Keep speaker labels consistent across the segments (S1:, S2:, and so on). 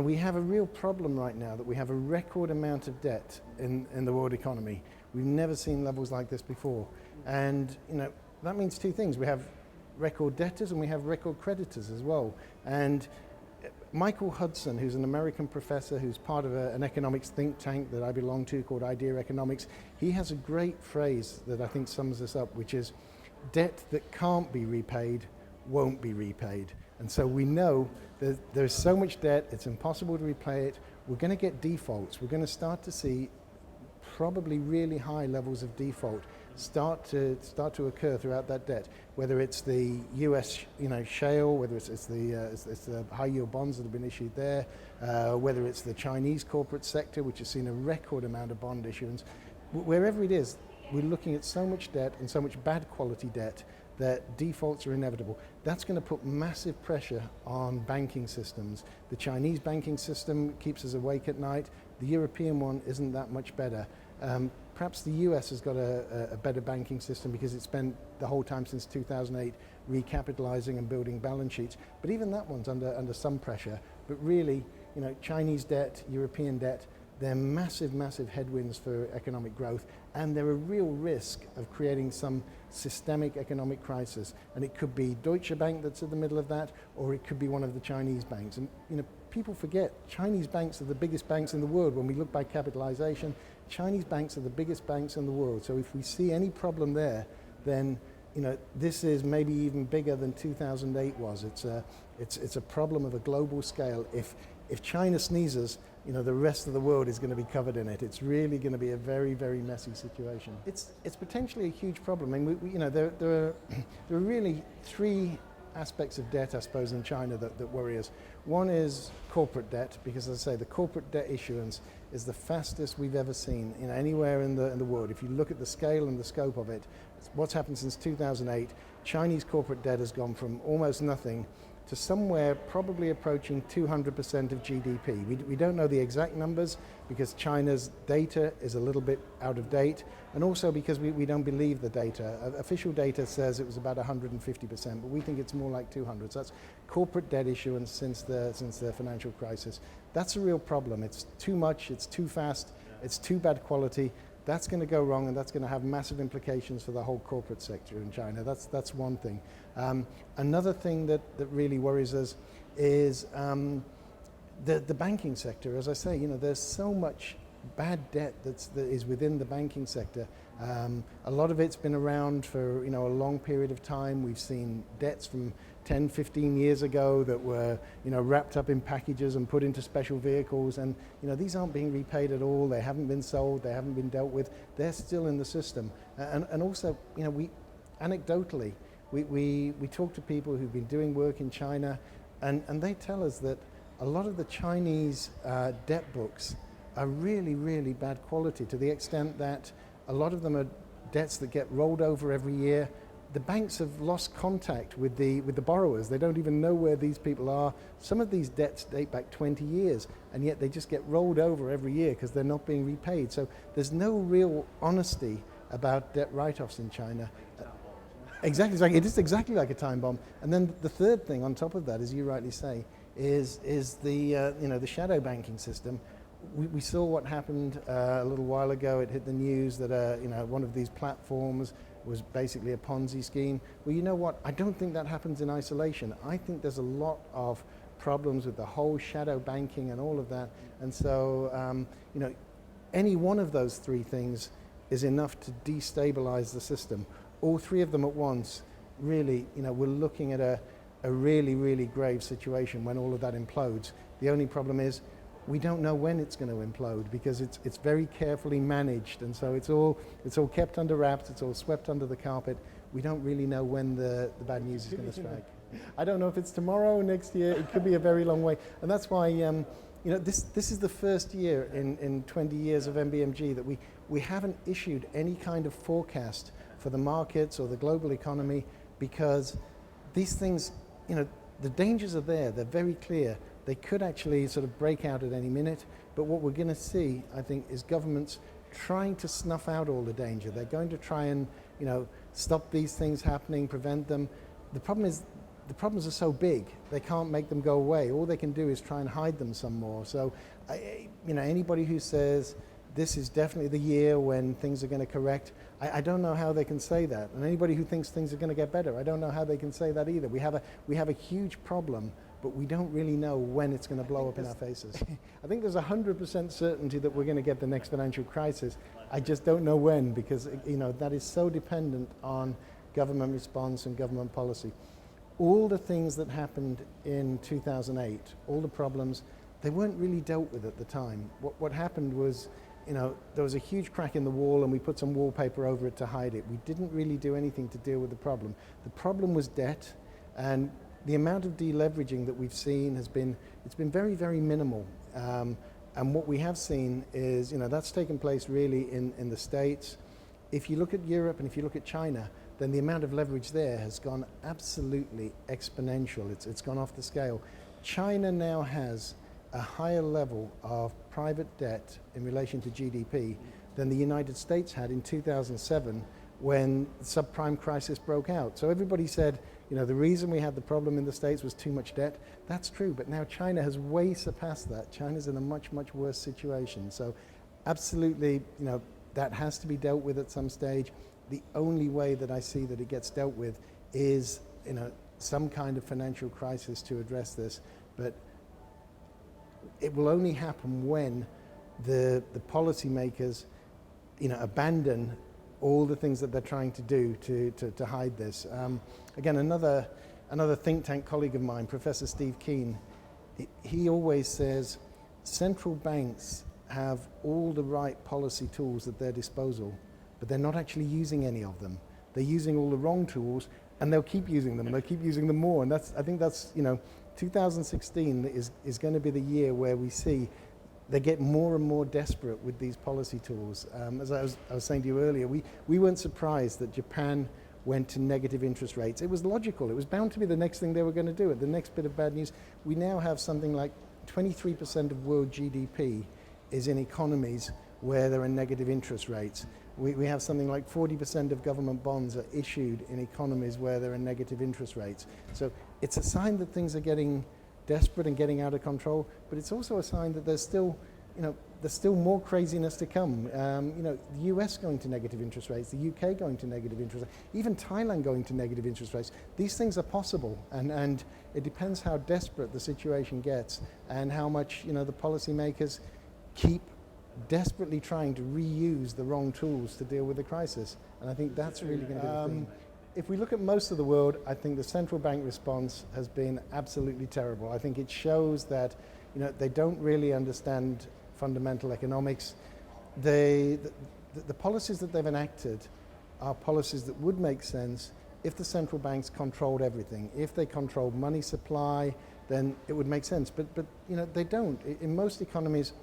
S1: we have a real problem right now that we have a record amount of debt in the world economy. We've never seen levels like this before. And, that means two things. We have record debtors and we have record creditors as well. And Michael Hudson, who's an American professor who's part of an economics think tank that I belong to called Idea Economics, he has a great phrase that I think sums this up, which is, debt that can't be repaid won't be repaid. And so we know that there's so much debt, it's impossible to repay it. We're going to get defaults. We're going to start to see probably really high levels of default start to occur throughout that debt, whether it's the US shale, whether it's the high yield bonds that have been issued there, whether it's the Chinese corporate sector, which has seen a record amount of bond issuance. Wherever it is, we're looking at so much debt and so much bad quality debt that defaults are inevitable. That's going to put massive pressure on banking systems. The Chinese banking system keeps us awake at night. The European one isn't that much better. Perhaps the US has got a better banking system because it spent the whole time since 2008 recapitalizing and building balance sheets. But even that one's under some pressure. But really, Chinese debt, European debt, they're massive, massive headwinds for economic growth, and they're a real risk of creating some systemic economic crisis. And it could be Deutsche Bank that's in the middle of that, or it could be one of the Chinese banks. And people forget Chinese banks are the biggest banks in the world. When we look by capitalization, Chinese banks are the biggest banks in the world. So if we see any problem there, then this is maybe even bigger than 2008 was. It's a problem of a global scale. If China sneezes, the rest of the world is going to be covered in it. It's really going to be a very, very messy situation. It's potentially a huge problem. I mean, there are really three aspects of debt, I suppose, in China that worry us. One is corporate debt, because as I say, the corporate debt issuance is the fastest we've ever seen anywhere in the world. If you look at the scale and the scope of it, what's happened since 2008, Chinese corporate debt has gone from almost nothing to somewhere probably approaching 200% of GDP. We don't know the exact numbers because China's data is a little bit out of date, and also because we don't believe the data. Official data says it was about 150%, but we think it's more like 200. So that's corporate debt issuance since the financial crisis. That's a real problem. It's too much, it's too fast, it's too bad quality. That's going to go wrong, and that's going to have massive implications for the whole corporate sector in China. That's one thing. Another thing that really worries us is the banking sector. As I say, there's so much bad debt that is within the banking sector. A lot of it's been around for a long period of time. We've seen debts from 10, 15 years ago that were wrapped up in packages and put into special vehicles, and these aren't being repaid at all. They haven't been sold, they haven't been dealt with. They're still in the system. And also, we anecdotally we talk to people who've been doing work in China, and they tell us that a lot of the Chinese debt books are really, really bad quality, to the extent that a lot of them are debts that get rolled over every year. The banks have lost contact with the borrowers. They don't even know where these people are. Some of these debts date back 20 years, and yet they just get rolled over every year because they're not being repaid. So there's no real honesty about debt write-offs in China. Exactly, it is exactly like a time bomb. And then the third thing on top of that, as you rightly say, is the shadow banking system. We saw what happened a little while ago. It hit the news that one of these platforms was basically a Ponzi scheme. Well, you know what? I don't think that happens in isolation. I think there's a lot of problems with the whole shadow banking and all of that. And so, any one of those three things is enough to destabilize the system. All three of them at once, really, we're looking at a really, really grave situation when all of that implodes. The only problem is, we don't know when it's going to implode because it's very carefully managed, and so it's all kept under wraps, it's all swept under the carpet. We don't really know when the bad news is going to strike. I don't know if it's tomorrow or next year. It could be a very long way, and that's why this is the first year in 20 years of MBMG that we haven't issued any kind of forecast for the markets or the global economy, because these things, the dangers are there. They're very clear. They could actually sort of break out at any minute, but what we're going to see, I think, is governments trying to snuff out all the danger. They're going to try and, stop these things happening, prevent them. The problem is the problems are so big, they can't make them go away. All they can do is try and hide them some more. So, anybody who says this is definitely the year when things are going to correct, I don't know how they can say that. And anybody who thinks things are going to get better, I don't know how they can say that either. We have a huge problem, but we don't really know when it's going to blow up in our faces. I think there's 100% certainty that we're going to get the next financial crisis. I just don't know when, because that is so dependent on government response and government policy. All the things that happened in 2008, all the problems, they weren't really dealt with at the time. What happened was, there was a huge crack in the wall and we put some wallpaper over it to hide it. We didn't really do anything to deal with the problem. The problem was debt, and the amount of deleveraging that we've seen it's been very, very minimal. And what we have seen is, that's taken place really in the States. If you look at Europe and if you look at China, then the amount of leverage there has gone absolutely exponential. It's gone off the scale. China now has a higher level of private debt in relation to GDP than the United States had in 2007 when the subprime crisis broke out. So everybody said, the reason we had the problem in the States was too much debt. That's true, but now China has way surpassed that. China's in a much, much worse situation. So absolutely, that has to be dealt with at some stage. The only way that I see that it gets dealt with is, some kind of financial crisis to address this. But it will only happen when the policymakers, abandon all the things that they're trying to do to hide this. Again, another think tank colleague of mine, Professor Steve Keen, he always says central banks have all the right policy tools at their disposal, but they're not actually using any of them. They're using all the wrong tools, and they'll keep using them. They'll keep using them more, and I think that's 2016 is going to be the year where we see they get more and more desperate with these policy tools. As I was saying to you earlier, we weren't surprised that Japan went to negative interest rates. It was logical. It was bound to be the next thing they were going to do. At the next bit of bad news, we now have something like 23% of world GDP is in economies where there are negative interest rates. We have something like 40% of government bonds are issued in economies where there are negative interest rates. So it's a sign that things are getting desperate and getting out of control, but it's also a sign that there's still more craziness to come. The US going to negative interest rates, the UK going to negative interest rates, even Thailand going to negative interest rates. These things are possible, and it depends how desperate the situation gets and how much the policymakers keep desperately trying to reuse the wrong tools to deal with the crisis. And I think that's really going to be the thing. If we look at most of the world, I think the central bank response has been absolutely terrible. I think it shows that they don't really understand fundamental economics. The policies that they've enacted are policies that would make sense if the central banks controlled everything. If they controlled money supply, then it would make sense. But they don't. In most economies,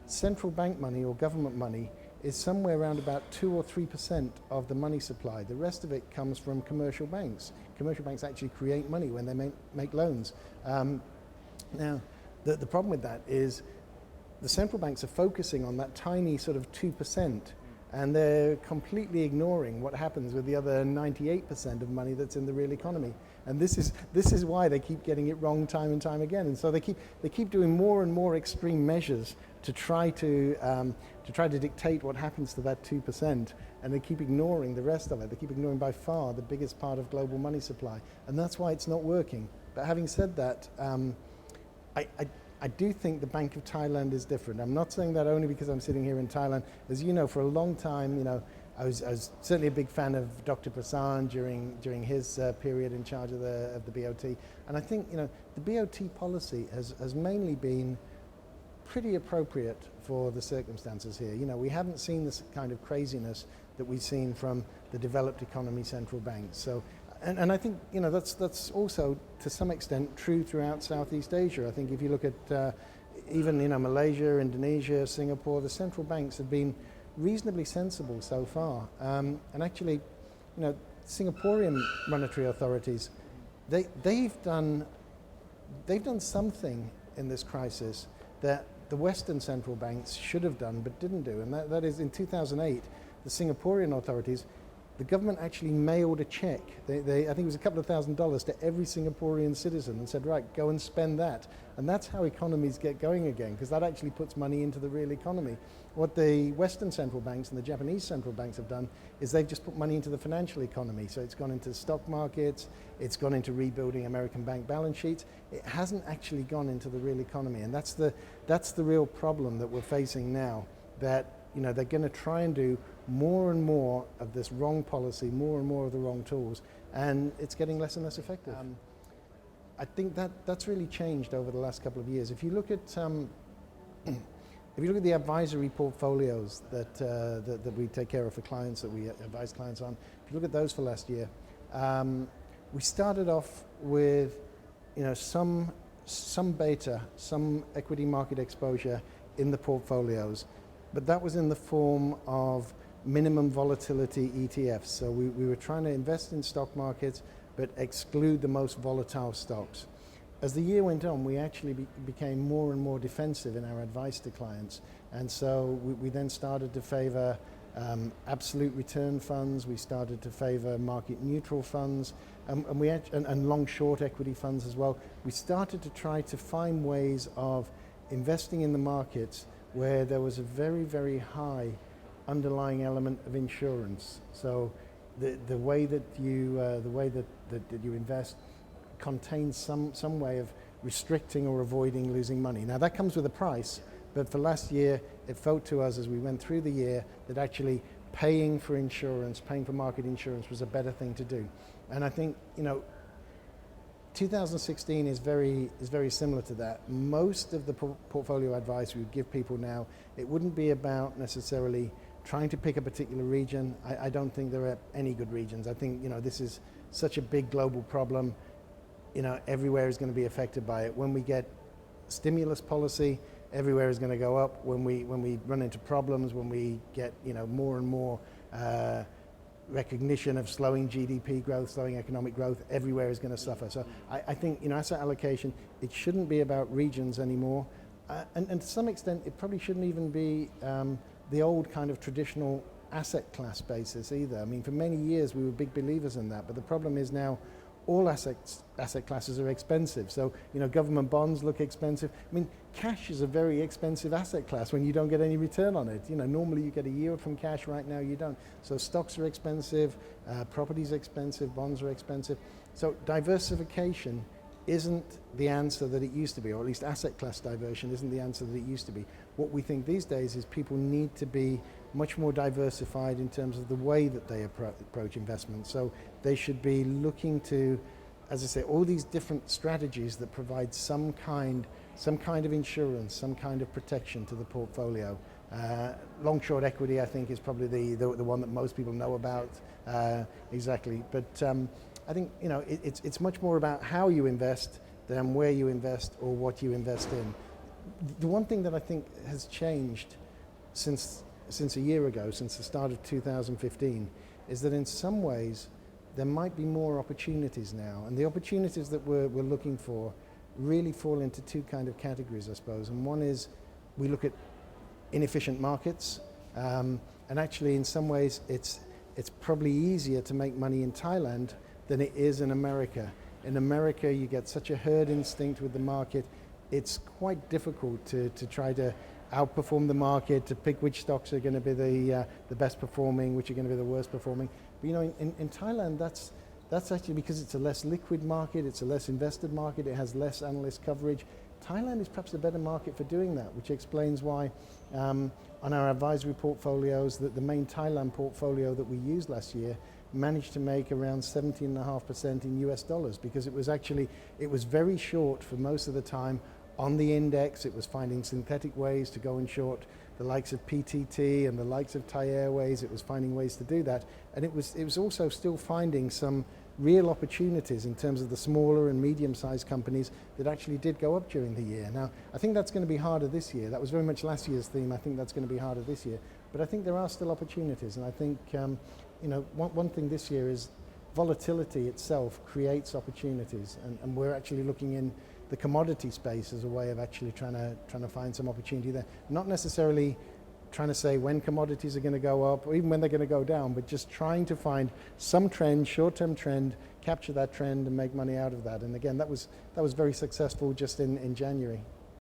S1: central bank money or government money is somewhere around about 2 or 3% of the money supply. The rest of it comes from commercial banks. Commercial banks actually create money when they make loans. Now, the problem with that is the central banks are focusing on that tiny sort of 2%, and they're completely ignoring what happens with the other 98% of money that's in the real economy. And this is why they keep getting it wrong time and time again. And so they keep doing more and more extreme measures to try to dictate what happens to that 2%, and they keep ignoring the rest of it. They keep ignoring by far the biggest part of global money supply, and that's why it's not working. But having said that, I do think the Bank of Thailand is different. I'm not saying that only because I'm sitting here in Thailand. As you know, for a long time, I was certainly a big fan of Dr. Prasan during his period in charge of the BOT. And I think the BOT policy has mainly been pretty appropriate for the circumstances here. We haven't seen this kind of craziness that we've seen from the developed economy central banks. So, and I think that's also to some extent true throughout Southeast Asia. I think if you look at even Malaysia, Indonesia, Singapore, the central banks have been reasonably sensible so far. And actually, Singaporean monetary authorities, they've done something in this crisis that the Western central banks should have done but didn't do. And that is in 2008, the Singaporean authorities the government actually mailed a check. I think it was a couple of $1,000s to every Singaporean citizen and said, right, go and spend that. And that's how economies get going again, because that actually puts money into the real economy. What the Western central banks and the Japanese central banks have done is they've just put money into the financial economy. So it's gone into stock markets, it's gone into rebuilding American bank balance sheets. It hasn't actually gone into the real economy. And that's the real problem that we're facing now, that they're going to try and do more and more of this wrong policy, more and more of the wrong tools, and it's getting less and less effective. I think that's really changed over the last couple of years. If you look at the advisory portfolios that we take care of for clients, that we advise clients on, if you look at those for last year, we started off with some beta, some equity market exposure in the portfolios, but that was in the form of minimum volatility ETFs. So we were trying to invest in stock markets but exclude the most volatile stocks. As the year went on, we actually became more and more defensive in our advice to clients, and so we then started to favor absolute return funds. We started to favor market neutral funds, and long short equity funds as well. We started to try to find ways of investing in the markets where there was a very, very high underlying element of insurance. So the way that you invest contains some way of restricting or avoiding losing money. Now that comes with a price, but for last year it felt to us as we went through the year that actually paying for insurance, paying for market insurance was a better thing to do. And I think 2016 is very similar to that. Most of the portfolio advice we would give people now, it wouldn't be about necessarily trying to pick a particular region. I don't think there are any good regions. I think this is such a big global problem. Everywhere is going to be affected by it. When we get stimulus policy, everywhere is going to go up. When we run into problems, when we get more and more recognition of slowing GDP growth, slowing economic growth, everywhere is going to suffer. So I think asset allocation, it shouldn't be about regions anymore, and to some extent it probably shouldn't even be the old kind of traditional asset class basis either. I mean, for many years we were big believers in that, but the problem is now all asset classes are expensive. So government bonds look expensive. I mean, cash is a very expensive asset class when you don't get any return on it. Normally you get a yield from cash. Right now you don't. So stocks are expensive, properties are expensive, bonds are expensive. So diversification isn't the answer that it used to be, or at least asset class diversion isn't the answer that it used to be. What we think these days is people need to be much more diversified in terms of the way that they approach investment. So they should be looking to, as I say, all these different strategies that provide some kind of insurance, some kind of protection to the portfolio. Long short equity, I think, is probably the one that most people know about exactly. But I think it's much more about how you invest than where you invest or what you invest in. The one thing that I think has changed since a year ago, since the start of 2015, is that in some ways there might be more opportunities now, and the opportunities that we're looking for really fall into two kind of categories, I suppose. And one is we look at inefficient markets, and actually in some ways it's probably easier to make money in Thailand than it is in America. In America you get such a herd instinct with the market, it's quite difficult to try to outperform the market, to pick which stocks are going to be the best performing, which are going to be the worst performing. But in Thailand, that's actually because it's a less liquid market, it's a less invested market, it has less analyst coverage. Thailand is perhaps a better market for doing that, which explains why on our advisory portfolios, the main Thailand portfolio that we used last year managed to make around 17.5% in US dollars, because it was very short for most of the time on the index. It was finding synthetic ways to go and short the likes of PTT and the likes of Thai Airways. It was finding ways to do that, and it was also still finding some real opportunities in terms of the smaller and medium-sized companies that actually did go up during the year. Now, I think that's going to be harder this year. That was very much last year's theme. I think that's going to be harder this year, but I think there are still opportunities, and I think one thing this year is volatility itself creates opportunities, and we're actually looking in the commodity space as a way of actually trying to find some opportunity there. Not necessarily trying to say when commodities are going to go up or even when they're going to go down, but just trying to find some trend, short-term trend, capture that trend and make money out of that. And again, that was very successful just in January.